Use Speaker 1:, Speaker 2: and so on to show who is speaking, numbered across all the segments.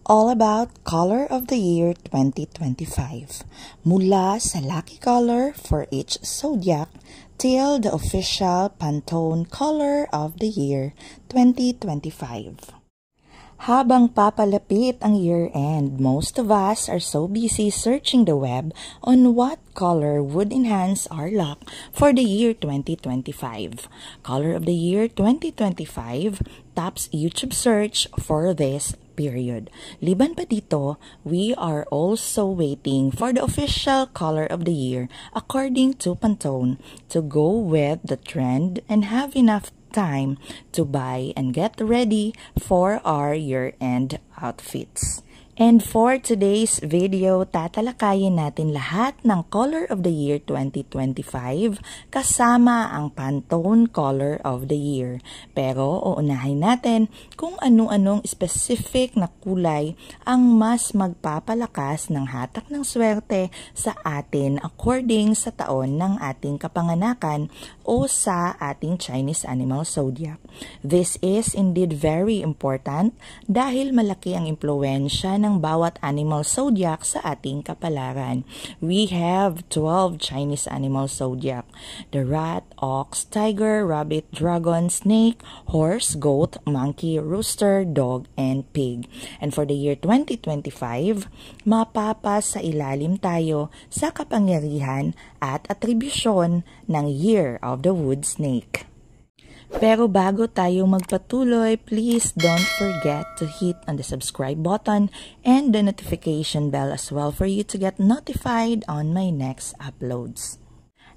Speaker 1: All about Color of the Year 2025. Mula sa lucky color for each zodiac till the official Pantone Color of the Year 2025. Habang papalapit ang year-end, most of us are so busy searching the web on what color would enhance our luck for the year 2025. Color of the Year 2025 tops YouTube search for this period. Liban pa dito, we are also waiting for the official color of the year according to Pantone to go with the trend and have enough time to buy and get ready for our year-end outfits. And for today's video, tatalakayin natin lahat ng Color of the Year 2025 kasama ang Pantone Color of the Year. Pero uunahin natin kung ano-anong specific na kulay ang mas magpapalakas ng hatak ng swerte sa atin according sa taon ng ating kapanganakan o sa ating Chinese animal zodiac. This is indeed very important dahil malaki ang impluwensya ng bawat animal zodiac sa ating kapalaran. We have 12 Chinese animal zodiac: the rat, ox, tiger, rabbit, dragon, snake, horse, goat, monkey, rooster, dog, and pig. And for the year 2025, mapapas sa ilalim tayo sa kapangyarihan at atribusyon ng Year of the Wood Snake. Pero bago tayo magpatuloy, please don't forget to hit on the subscribe button and the notification bell as well for you to get notified on my next uploads.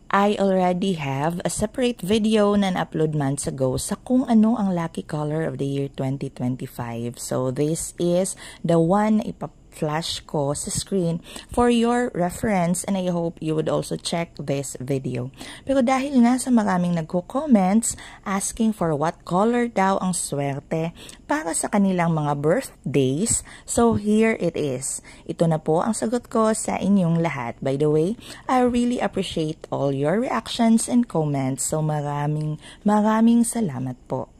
Speaker 1: I already have a separate video na upload months ago sa kung ano ang lucky color of the year 2025. So this is the one flash ko sa screen for your reference, and I hope you would also check this video. Pero dahil nga sa maraming nagko-comments asking for what color daw ang swerte para sa kanilang mga birthdays, so here it is. Ito na po ang sagot ko sa inyong lahat. By the way, I really appreciate all your reactions and comments, so maraming salamat po.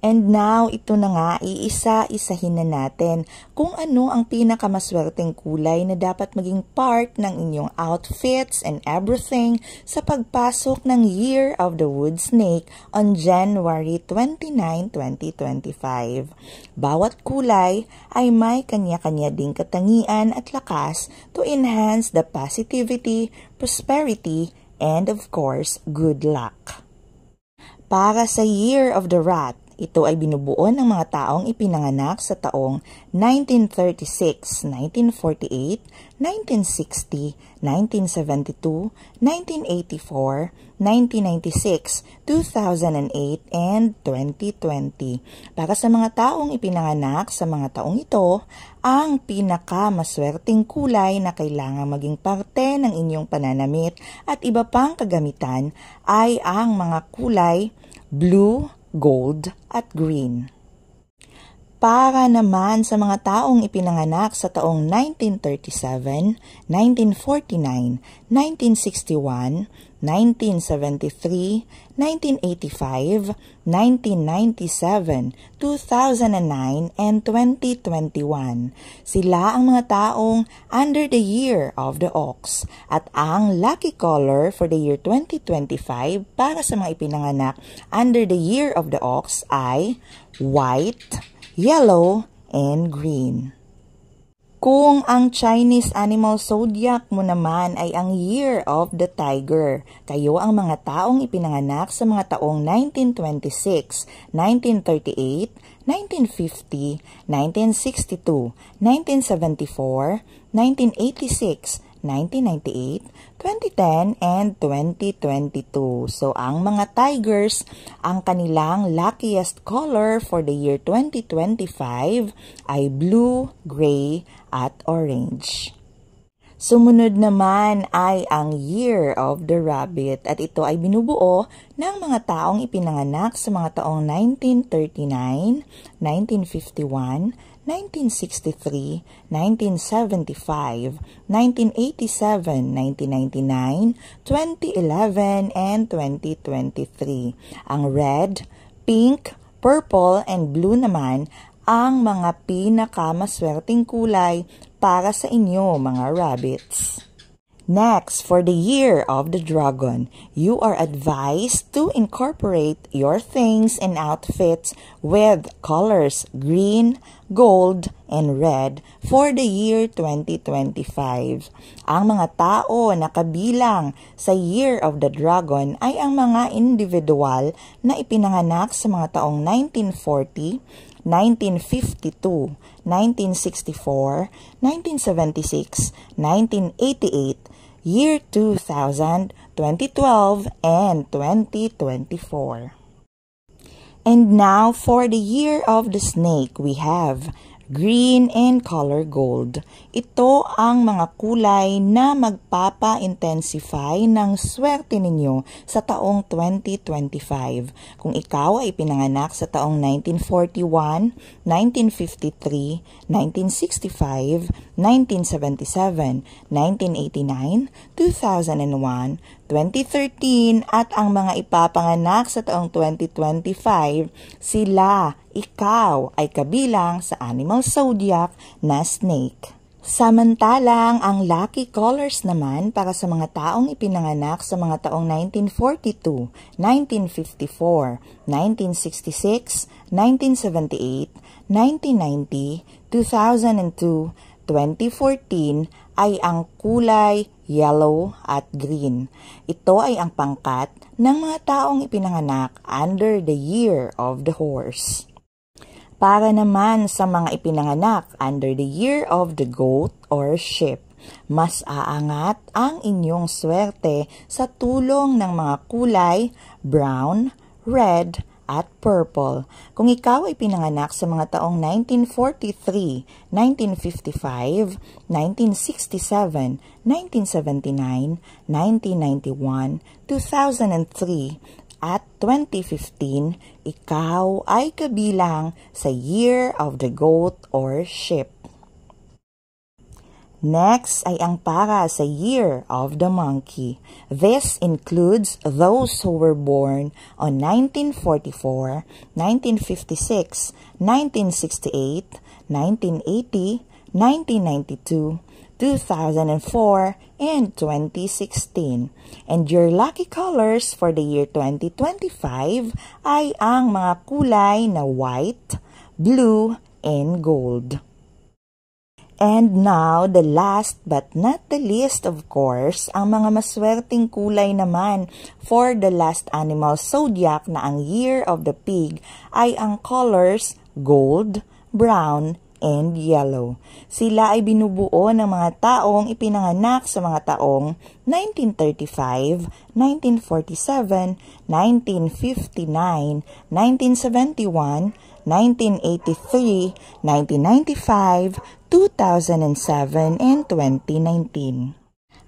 Speaker 1: And now, ito na nga, iisa-isahin na natin kung ano ang pinakamaswerteng kulay na dapat maging part ng inyong outfits and everything sa pagpasok ng Year of the Wood Snake on January 29, 2025. Bawat kulay ay may kanya-kanya ding katangian at lakas to enhance the positivity, prosperity, and of course, good luck. Para sa Year of the Rat, ito ay binubuo ng mga taong ipinanganak sa taong 1936, 1948, 1960, 1972, 1984, 1996, 2008, and 2020. Para sa mga taong ipinanganak sa mga taong ito, ang pinakamaswerteng kulay na kailangang maging parte ng inyong pananamit at iba pang kagamitan ay ang mga kulay blue, gold, at green. Para naman sa mga taong ipinanganak sa taong 1937, 1949, 1961, 1973, 1985, 1997, 2009, and 2021. Sila ang mga taong under the Year of the Ox. At ang lucky color for the year 2025 para sa mga ipinanganak under the Year of the Ox ay white, yellow, and green. Kung ang Chinese animal zodiac mo naman ay ang Year of the Tiger, kayo ang mga taong ipinanganak sa mga taong 1926, 1938, 1950, 1962, 1974, 1986, 1998, 2010, and 2022. So, ang mga tigers, ang kanilang luckiest color for the year 2025 ay blue, gray, at orange. Sumunod naman ay ang Year of the Rabbit at ito ay binubuo ng mga taong ipinanganak sa mga taong 1939, 1951, 1963, 1975, 1987, 1999, 2011, and 2023. Ang red, pink, purple, and blue naman ang mga pinakamaswerteng kulay para sa inyo, mga rabbits. Next, for the year of the dragon, you are advised to incorporate your things and outfits with colors green, gold, and red for the year 2025. Ang mga tao na kabilang sa Year of the Dragon ay ang mga individual na ipinanganak sa mga taong 1940, 1952, 1964, 1976, 1988, Year 2000, 2012, and 2024. And now for the Year of the Snake, we have green and color gold. Ito ang mga kulay na magpapa-intensify ng swerte ninyo sa taong 2025. Kung ikaw ay pinanganak sa taong 1941, 1953, 1965, 1977, 1989, 2001, 2013 at ang mga ipapanganak sa taong 2025, ikaw ay kabilang sa animal zodiac na snake. Samantalang ang lucky colors naman para sa mga taong ipinanganak sa mga taong 1942, 1954, 1966, 1978, 1990, 2002, 2014 ay ang kulay yellow at green. Ito ay ang pangkat ng mga taong ipinanganak under the Year of the Horse. Para naman sa mga ipinanganak under the Year of the Goat or Sheep, mas aangat ang inyong swerte sa tulong ng mga kulay brown, red, at purple. Kung ikaw ay pinanganak sa mga taong 1943, 1955, 1967, 1979, 1991, 2003, at 2015, ikaw ay kabilang sa Year of the Goat or Sheep. Next ay ang para sa Year of the Monkey. This includes those who were born on 1944, 1956, 1968, 1980, 1992, 2004, and 2016. And your lucky colors for the year 2025 ay ang mga kulay na white, blue, and gold. And now, the last but not the least, of course, ang mga maswerteng kulay naman for the last animal zodiac na ang Year of the Pig ay ang colors gold, brown, and yellow. Sila ay binubuo ng mga taong ipinanganak sa mga taong 1935, 1947, 1959, 1971, 1983, 1995, 2007, and 2019.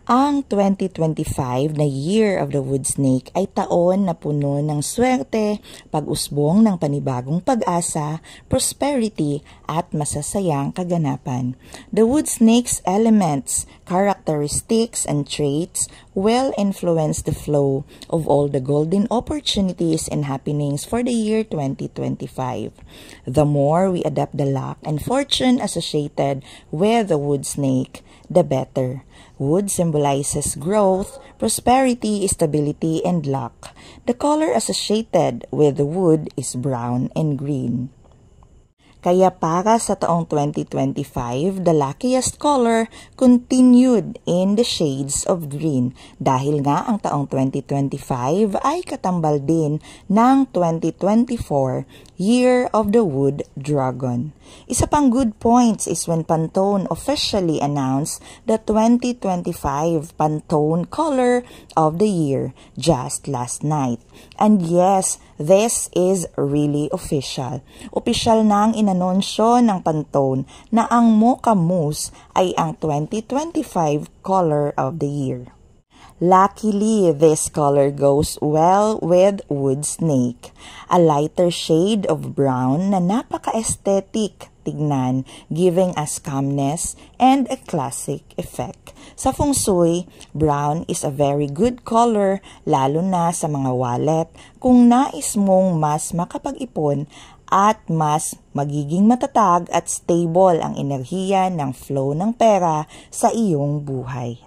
Speaker 1: Ang 2025 na Year of the Wood Snake ay taon na puno ng swerte, pag-usbong ng panibagong pag-asa, prosperity, at masasayang kaganapan. The Wood Snake's elements, characteristics, and traits will influence the flow of all the golden opportunities and happenings for the year 2025. The more we adapt the luck and fortune associated with the Wood Snake, the better. Wood symbolizes growth, prosperity, stability, and luck. The color associated with the wood is brown and green. Kaya para sa taong 2025, the luckiest color continued in the shades of green dahil nga ang taong 2025 ay katambal din ng 2024 Year of the Wood Dragon. Isa pang good points is when Pantone officially announced the 2025 Pantone Color of the Year just last night. And yes, this is really official. Official na ang inanunsyo ng Pantone na ang Mocha Mousse ay ang 2025 Color of the Year. Luckily, this color goes well with Wood Snake, a lighter shade of brown na napaka-aesthetic tignan, giving us calmness and a classic effect. Sa Feng Shui, brown is a very good color lalo na sa mga wallet kung nais mong mas makapag-ipon at mas magiging matatag at stable ang enerhiya ng flow ng pera sa iyong buhay.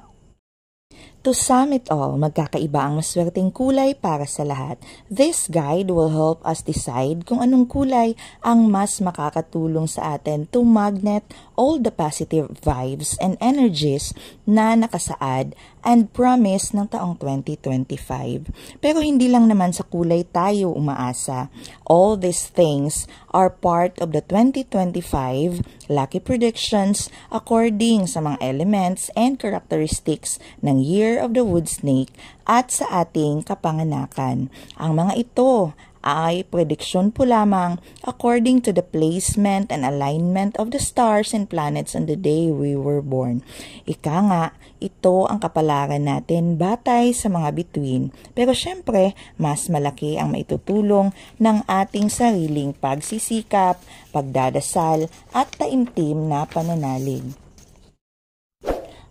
Speaker 1: To sum it all, magkakaiba ang maswerteng kulay para sa lahat. This guide will help us decide kung anong kulay ang mas makakatulong sa atin to magnet all the positive vibes and energies na nakasaad and promise ng taong 2025. Pero hindi lang naman sa kulay tayo umaasa. All these things are part of the 2025 lucky predictions according sa mga elements and characteristics ng Year of the Wood Snake at sa ating kapanganakan. Ang mga ito ay prediksyon po lamang according to the placement and alignment of the stars and planets on the day we were born. Ika nga, ito ang kapalaran natin batay sa mga bituin. Pero syempre, mas malaki ang maitutulong ng ating sariling pagsisikap, pagdadasal at taimtim na pananalig.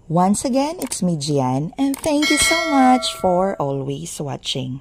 Speaker 1: Once again, it's me, Gian, and thank you so much for always watching.